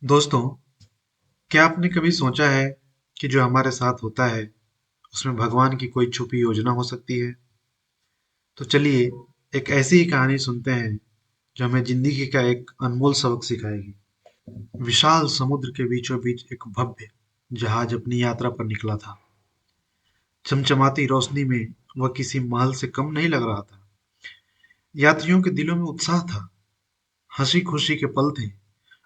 दोस्तों, क्या आपने कभी सोचा है कि जो हमारे साथ होता है उसमें भगवान की कोई छुपी योजना हो सकती है? तो चलिए एक ऐसी ही कहानी सुनते हैं जो हमें जिंदगी का एक अनमोल सबक सिखाएगी। विशाल समुद्र के बीचों बीच एक भव्य जहाज अपनी यात्रा पर निकला था। चमचमाती रोशनी में वह किसी महल से कम नहीं लग रहा था। यात्रियों के दिलों में उत्साह था, हंसी खुशी के पल थे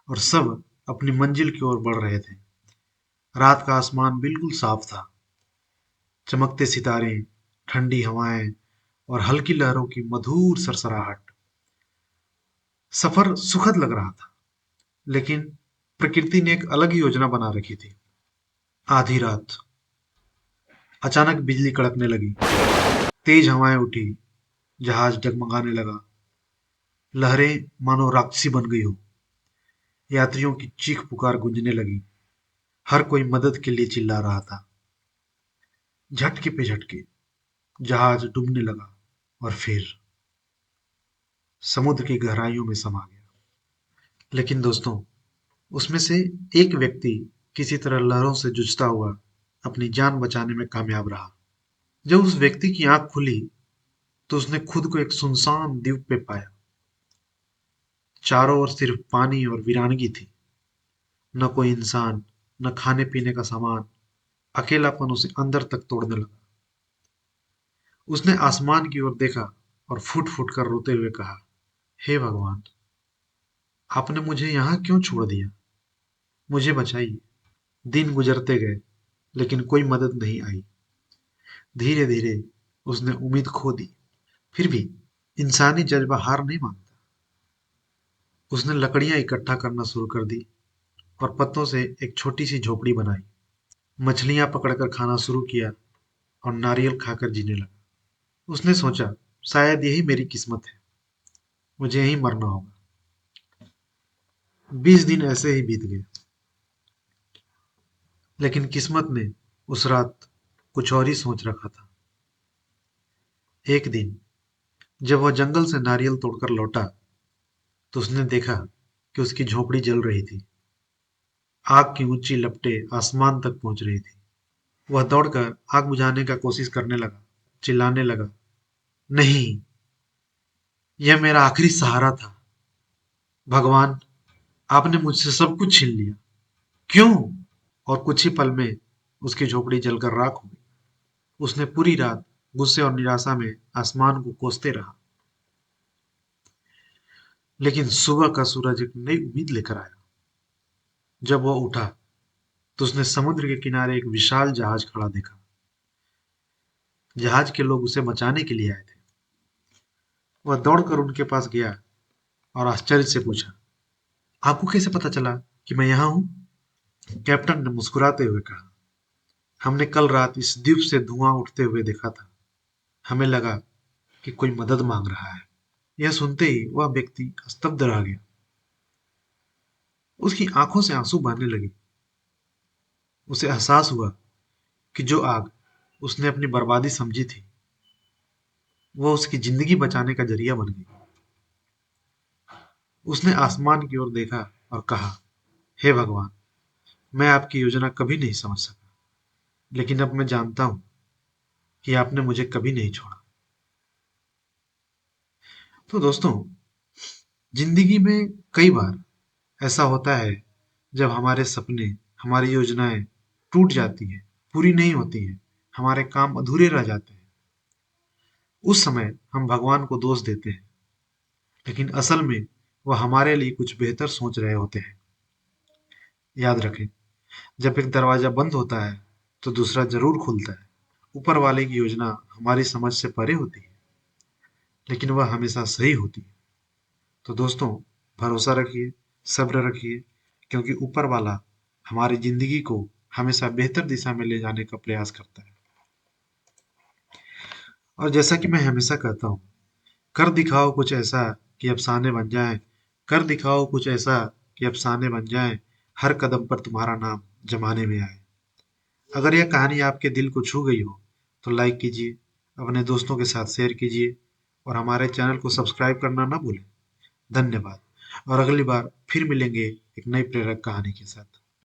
और सब अपनी मंजिल की ओर बढ़ रहे थे। रात का आसमान बिल्कुल साफ था, चमकते सितारे, ठंडी हवाएं और हल्की लहरों की मधुर सरसराहट। सफर सुखद लग रहा था, लेकिन प्रकृति ने एक अलग ही योजना बना रखी थी। आधी रात अचानक बिजली कड़कने लगी, तेज हवाएं उठी, जहाज डगमगाने लगा, लहरें मानो राक्षसी बन गई हो। यात्रियों की चीख पुकार गूंजने लगी, हर कोई मदद के लिए चिल्ला रहा था। झटके पे झटके जहाज डूबने लगा और फिर समुद्र की गहराइयों में समा गया। लेकिन दोस्तों, उसमें से एक व्यक्ति किसी तरह लहरों से जूझता हुआ अपनी जान बचाने में कामयाब रहा। जब उस व्यक्ति की आंख खुली तो उसने खुद को एक सुनसान द्वीप पे पाया। चारों ओर सिर्फ पानी और वीरानगी थी। न कोई इंसान, न खाने पीने का सामान। अकेलापन उसे अंदर तक तोड़ने लगा। उसने आसमान की ओर देखा और फूट फूट कर रोते हुए कहा, हे भगवान, आपने मुझे यहाँ क्यों छोड़ दिया? मुझे बचाइए। दिन गुजरते गए, लेकिन कोई मदद नहीं आई। धीरे धीरे उसने उम्मीद खो दी। फिर भी इंसानी जज्बा हार नहीं मानता। उसने लकड़ियां इकट्ठा करना शुरू कर दी और पत्तों से एक छोटी सी झोपड़ी बनाई। मछलियां पकड़कर खाना शुरू किया और नारियल खाकर जीने लगा। उसने सोचा, शायद यही मेरी किस्मत है, मुझे यहीं मरना होगा। 20 दिन ऐसे ही बीत गए, लेकिन किस्मत ने उस रात कुछ और ही सोच रखा था। एक दिन जब वह जंगल से नारियल तोड़कर लौटा तो उसने देखा कि उसकी झोपड़ी जल रही थी। आग की ऊंची लपटें आसमान तक पहुंच रही थी। वह दौड़कर आग बुझाने का कोशिश करने लगा, चिल्लाने लगा, नहीं, यह मेरा आखिरी सहारा था। भगवान, आपने मुझसे सब कुछ छीन लिया। क्यों? और कुछ ही पल में उसकी झोपड़ी जलकर राख हो गई। उसने पूरी रात गुस्से और निराशा में आसमान को कोसते रहा। लेकिन सुबह का सूरज एक नई उम्मीद लेकर आया। जब वह उठा तो उसने समुद्र के किनारे एक विशाल जहाज खड़ा देखा। जहाज के लोग उसे बचाने के लिए आए थे। वह दौड़कर उनके पास गया और आश्चर्य से पूछा, आपको कैसे पता चला कि मैं यहाँ हूँ? कैप्टन ने मुस्कुराते हुए कहा, हमने कल रात इस द्वीप से धुआं उठते हुए देखा था। हमें लगा कि कोई मदद मांग रहा है। यह सुनते ही वह व्यक्ति स्तब्ध रह गया। उसकी आंखों से आंसू बहने लगे। उसे एहसास हुआ कि जो आग उसने अपनी बर्बादी समझी थी, वह उसकी जिंदगी बचाने का जरिया बन गई। उसने आसमान की ओर देखा और कहा, हे भगवान, मैं आपकी योजना कभी नहीं समझ सका, लेकिन अब मैं जानता हूं कि आपने मुझे कभी नहीं छोड़ा। तो दोस्तों, जिंदगी में कई बार ऐसा होता है जब हमारे सपने, हमारी योजनाएं टूट जाती हैं, पूरी नहीं होती हैं, हमारे काम अधूरे रह जाते हैं। उस समय हम भगवान को दोष देते हैं, लेकिन असल में वह हमारे लिए कुछ बेहतर सोच रहे होते हैं। याद रखें, जब एक दरवाजा बंद होता है तो दूसरा जरूर खुलता है। ऊपर वाले की योजना हमारी समझ से परे होती है, लेकिन वह हमेशा सही होती है। तो दोस्तों, भरोसा रखिए, सब्र रखिए, क्योंकि ऊपर वाला हमारी जिंदगी को हमेशा बेहतर दिशा में ले जाने का प्रयास करता है। और जैसा कि मैं हमेशा कहता हूँ, कर दिखाओ कुछ ऐसा कि अफसाने बन जाएं। कर दिखाओ कुछ ऐसा कि अफसाने बन जाएं। हर कदम पर तुम्हारा नाम जमाने में आए। अगर यह कहानी आपके दिल को छू गई हो तो लाइक कीजिए, अपने दोस्तों के साथ शेयर कीजिए और हमारे चैनल को सब्सक्राइब करना ना भूलें। धन्यवाद। और अगली बार फिर मिलेंगे एक नई प्रेरक कहानी के साथ।